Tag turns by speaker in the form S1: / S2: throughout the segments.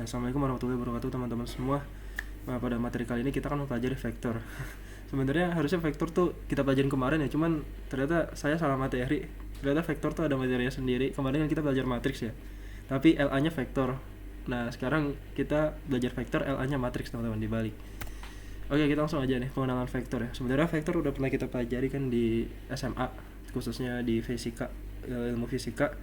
S1: Nah, Assalamualaikum warahmatullahi wabarakatuh teman-teman semua. Nah, pada materi kali ini kita akan mempelajari vektor. Sebenarnya harusnya vektor tuh kita pelajarin kemarin ya, cuman ternyata saya salah materi. Ternyata vektor tuh ada materinya sendiri. Kemarin kan kita belajar matriks ya, tapi LA-nya vektor. Nah, sekarang kita belajar vektor, LA-nya matriks teman-teman, dibalik. Oke, kita langsung aja nih pengenalan vektor ya. Sebenarnya vektor udah pernah kita pelajari kan di SMA, khususnya di fisika, ilmu fisika.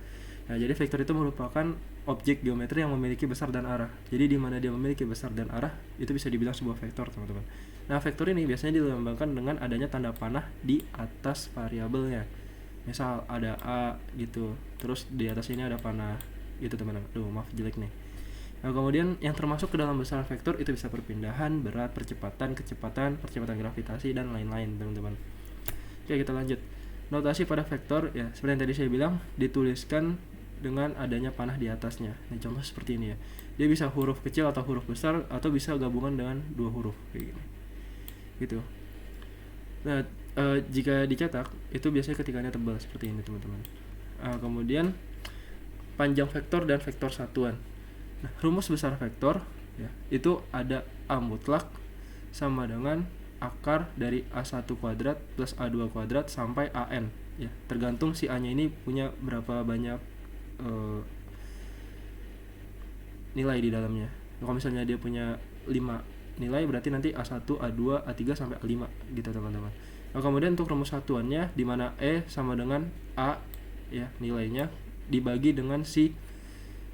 S1: Nah, jadi vektor itu merupakan objek geometri yang memiliki besar dan arah. Jadi di mana dia memiliki besar dan arah, itu bisa dibilang sebuah vektor, teman-teman. Nah, vektor ini biasanya dilambangkan dengan adanya tanda panah di atas variabelnya. Misal ada A gitu, terus di atas ini ada panah gitu, teman-teman. Aduh, maaf jelek nih. Nah, kemudian yang termasuk ke dalam besaran vektor itu bisa perpindahan, berat, percepatan, kecepatan, percepatan gravitasi, dan lain-lain, teman-teman. Oke, kita lanjut. Notasi pada vektor ya, seperti yang tadi saya bilang, dituliskan dengan adanya panah di atasnya. Nah, contoh seperti ini ya. Dia bisa huruf kecil atau huruf besar, atau bisa gabungan dengan dua huruf kayak gini. Gitu. Nah, jika dicetak itu biasanya ketikanya tebal seperti ini, teman-teman. Kemudian panjang vektor dan vektor satuan. Nah, rumus besar vektor ya, itu ada A mutlak sama dengan akar dari A1 kuadrat plus A2 kuadrat sampai AN ya, tergantung si A-nya ini punya berapa banyak nilai di dalamnya. Kalau misalnya dia punya 5 nilai, berarti nanti A1, A2, A3 sampai A5 gitu, teman-teman. Nah, kemudian untuk rumus satuannya di mana E sama dengan A ya, nilainya dibagi dengan si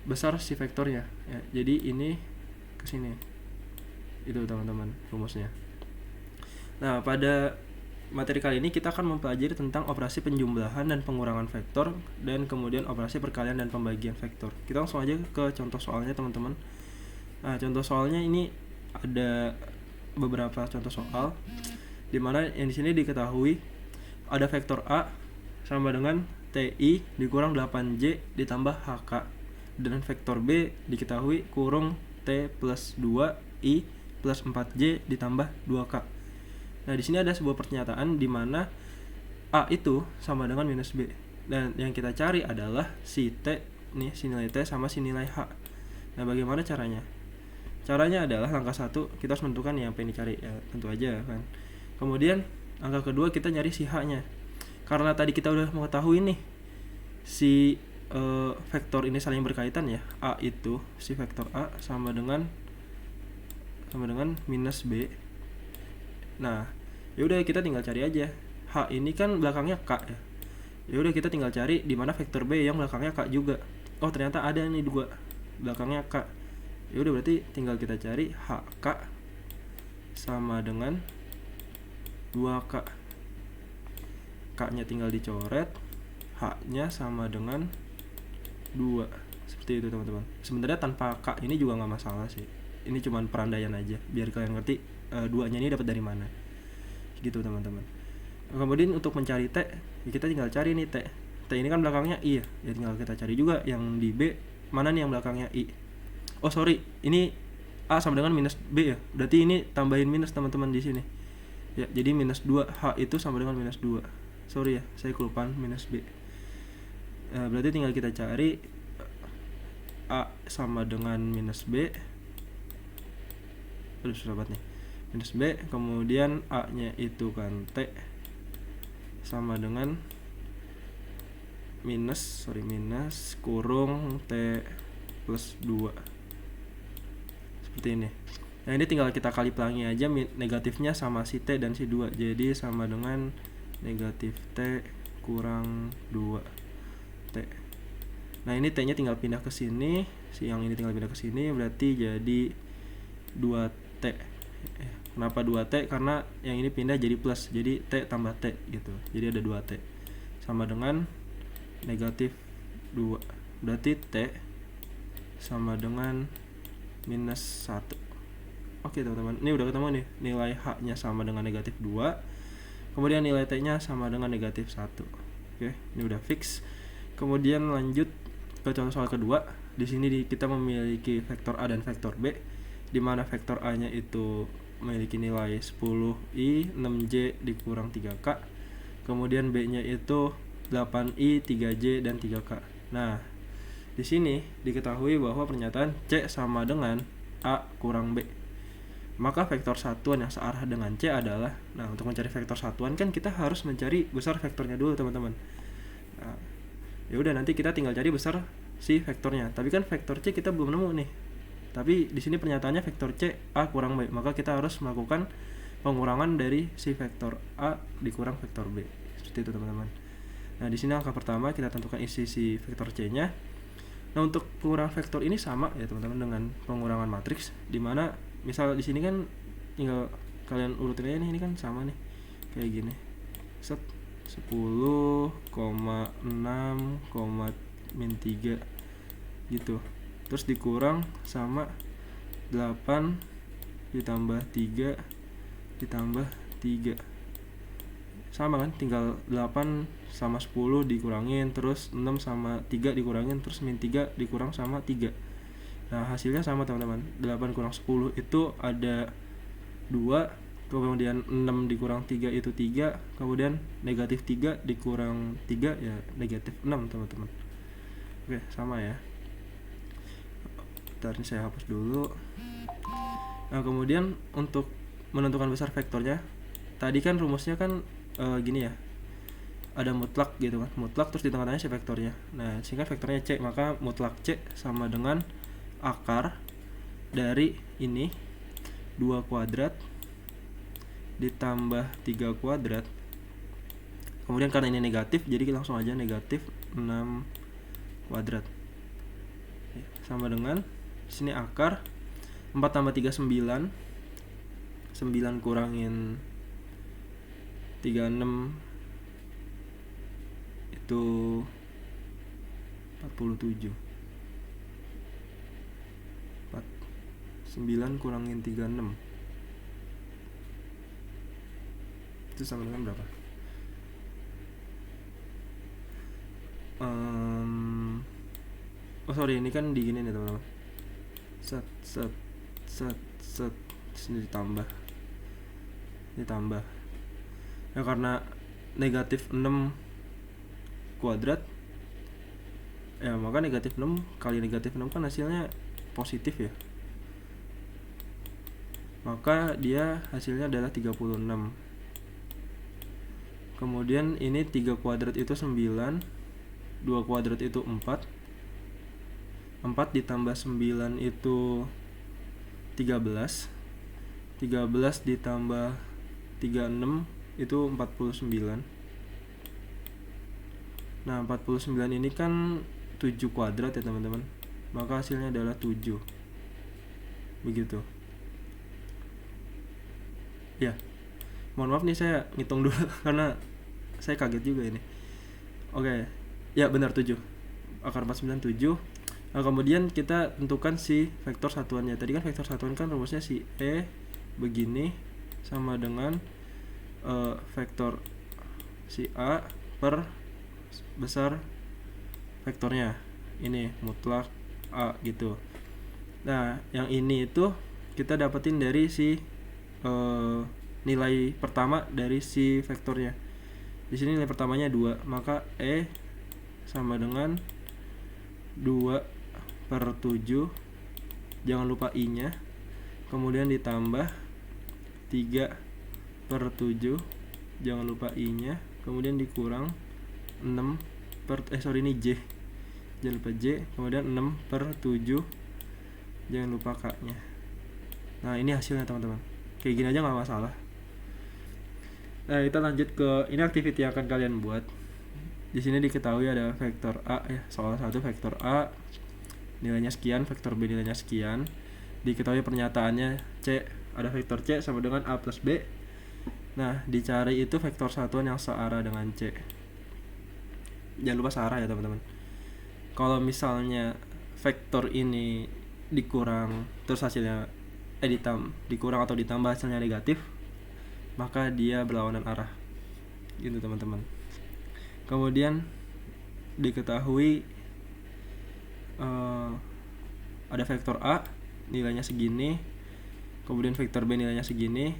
S1: besar si vektornya ya. Jadi ini ke sini. Itu, teman-teman, rumusnya. Nah, pada materi kali ini kita akan mempelajari tentang operasi penjumlahan dan pengurangan vektor, dan kemudian operasi perkalian dan pembagian vektor. Kita langsung aja ke contoh soalnya, teman-teman. Nah, contoh soalnya ini ada beberapa contoh soal dimana yang di sini diketahui ada vektor A sama dengan TI dikurang 8J ditambah HK, dan vektor B diketahui kurung T plus 2I plus 4J ditambah 2K. Nah, di sini ada sebuah pernyataan di mana A itu sama dengan minus B, dan yang kita cari adalah si T nih, si nilai T sama si nilai H. Nah, bagaimana caranya? Caranya adalah langkah 1 kita harus menentukan yang pengen dicari ya, tentu aja kan. Kemudian langkah kedua kita nyari si H-nya. Karena tadi kita udah mengetahui nih si vektor ini saling berkaitan ya. A itu si vektor A sama dengan minus B. Nah, yaudah kita tinggal cari aja. H ini kan belakangnya K ya. Yaudah kita tinggal cari di mana vektor B yang belakangnya K juga. Oh, ternyata ada nih dua belakangnya K. Yaudah berarti tinggal kita cari HK sama dengan 2K. K-nya tinggal dicoret, H-nya sama dengan 2. Seperti itu, teman-teman. Sebenarnya tanpa K ini juga nggak masalah sih. Ini cuma perandaian aja biar kalian ngerti duanya ini dapat dari mana. Gitu, teman-teman. Kemudian untuk mencari T, ya kita tinggal cari nih T. T ini kan belakangnya I ya. Ya tinggal kita cari juga yang di B mana nih yang belakangnya I. Oh, sorry. Ini A sama dengan minus B ya. Berarti ini tambahin minus, teman-teman, di sini. Ya, jadi minus 2, H itu sama dengan minus 2. Sorry ya, saya kelupaan minus B. Berarti tinggal kita cari A sama dengan minus B. Aduh, susah banget nih. Minus B, kemudian A-nya itu kan T sama dengan minus kurung T plus 2. Seperti ini. Nah, ini tinggal kita kali pelangi aja negatifnya sama si T dan si 2. Jadi sama dengan negatif T kurang 2T. Nah, ini T-nya tinggal pindah ke sini, si yang ini tinggal pindah ke sini, berarti jadi 2T. Kenapa 2T? Karena yang ini pindah jadi plus, jadi T tambah T gitu. Jadi ada 2T sama dengan negatif 2. Berarti T sama dengan minus 1. Oke, teman-teman, ini udah ketemu nih. Nilai H-nya sama dengan negatif 2. Kemudian nilai T-nya sama dengan negatif 1. Oke, ini udah fix. Kemudian lanjut ke contoh soal kedua. Di sini kita memiliki vektor A dan vektor B, di mana vektor A-nya itu memiliki nilai 10I 6J dikurang 3K. Kemudian B-nya itu 8I 3J dan 3K. Nah, Di sini diketahui bahwa pernyataan C sama dengan A kurang B. Maka vektor satuan yang searah dengan C adalah, nah untuk mencari vektor satuan kan kita harus mencari besar vektornya dulu teman-teman. Nah, ya udah nanti kita tinggal cari besar si vektornya. Tapi kan vektor C kita belum nemu nih. Tapi di sini pernyataannya vektor C A kurang B, maka kita harus melakukan pengurangan dari si vektor A dikurang vektor B. Seperti itu teman-teman. Nah, di sini angka pertama kita tentukan isi si vektor C-nya. Nah, untuk pengurangan vektor ini sama ya teman-teman dengan pengurangan matriks, dimana misal di sini kan tinggal kalian urutin aja nih, ini kan sama nih kayak gini, set 10,6, min 3 gitu, terus dikurang sama 8 ditambah 3 ditambah 3 sama kan, tinggal 8 sama 10 dikurangin, terus 6 sama 3 dikurangin, terus min 3 dikurang sama 3. Nah, hasilnya sama teman-teman, 8 kurang 10 itu ada 2, kemudian 6 dikurang 3 itu 3, kemudian negatif 3 dikurang 3 ya negatif 6 teman-teman. Oke, sama ya. Bentar, ini saya hapus dulu. Nah, kemudian untuk menentukan besar vektornya, tadi kan rumusnya kan gini ya, ada mutlak gitu kan, mutlak terus di tengah-tengahnya si vektornya. Nah, sehingga vektornya C, maka mutlak C sama dengan akar dari ini 2 kuadrat ditambah 3 kuadrat, kemudian karena ini negatif jadi langsung aja negatif 6 kuadrat sama dengan sini akar 4 tambah 3 9 kurangin 36 itu 47. 9 kurangin 36 itu sama dengan berapa? Sorry, ini kan di gini nih teman-teman, set sini ditambah ya, karena negatif 6 kuadrat ya, maka negatif 6 kali negatif 6 kan hasilnya positif ya, maka dia hasilnya adalah 36. Kemudian ini 3 kuadrat itu 9, 2 kuadrat itu 4 ditambah 9 itu 13 ditambah 36 itu 49. Nah, 49 ini kan 7 kuadrat ya teman-teman, maka hasilnya adalah 7. Begitu ya, mohon maaf nih saya ngitung dulu karena saya kaget juga ini. Oke, ya benar 7, akar 49 7. Nah, kemudian kita tentukan si vektor satuannya. Tadi kan vektor satuan kan rumusnya si E begini sama dengan vektor si A per besar vektornya ini mutlak A gitu. Nah, yang ini itu kita dapetin dari si nilai pertama dari si vektornya. Di sini nilai pertamanya 2, maka E sama dengan 2 per 7, jangan lupa I nya, kemudian ditambah 3 per 7, jangan lupa I nya, kemudian dikurang 6 per ini J, jangan lupa J, kemudian 6 per 7, jangan lupa K nya. Nah, ini hasilnya teman-teman, kayak gini aja nggak masalah. Nah, kita lanjut ke ini activity yang akan kalian buat. Di sini diketahui ada vektor A ya, soal 1 vektor A nilainya sekian, vektor B nilainya sekian. Diketahui pernyataannya C, ada vektor C sama dengan A plus B. Nah, dicari itu vektor satuan yang searah dengan C. Jangan lupa searah ya teman-teman. Kalau misalnya vektor ini dikurang terus hasilnya dikurang atau ditambah hasilnya negatif, maka dia berlawanan arah gitu teman-teman. Kemudian diketahui ada vektor A nilainya segini, kemudian vektor B nilainya segini,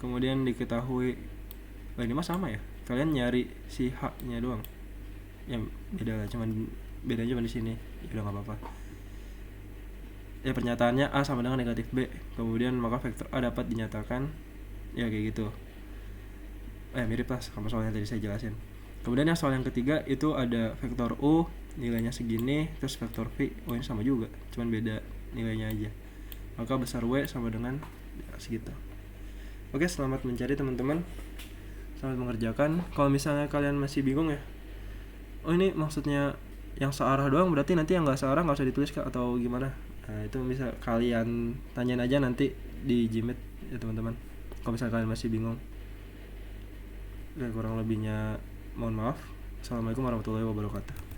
S1: kemudian diketahui ini mah sama ya, kalian nyari si H nya doang yang beda lah, cuman bedanya cuma di sini, ya udah nggak apa-apa. Ya pernyataannya A sama dengan negatif B, kemudian maka vektor A dapat dinyatakan, ya kayak gitu. Mirip lah sama soal yang tadi saya jelasin. Kemudian yang soal yang ketiga itu ada vektor U nilainya segini, terus vektor V ini sama juga, cuman beda nilainya aja, maka besar W sama dengan ya, segitu. Oke, selamat mencari teman-teman, selamat mengerjakan. Kalau misalnya kalian masih bingung ya, oh ini maksudnya yang searah doang, berarti nanti yang nggak searah nggak usah ditulis Kak, atau gimana? Nah itu bisa kalian tanyain aja nanti di Gmeet ya teman-teman, kalau misalnya kalian masih bingung. Kurang lebihnya mohon maaf. Assalamualaikum warahmatullahi wabarakatuh.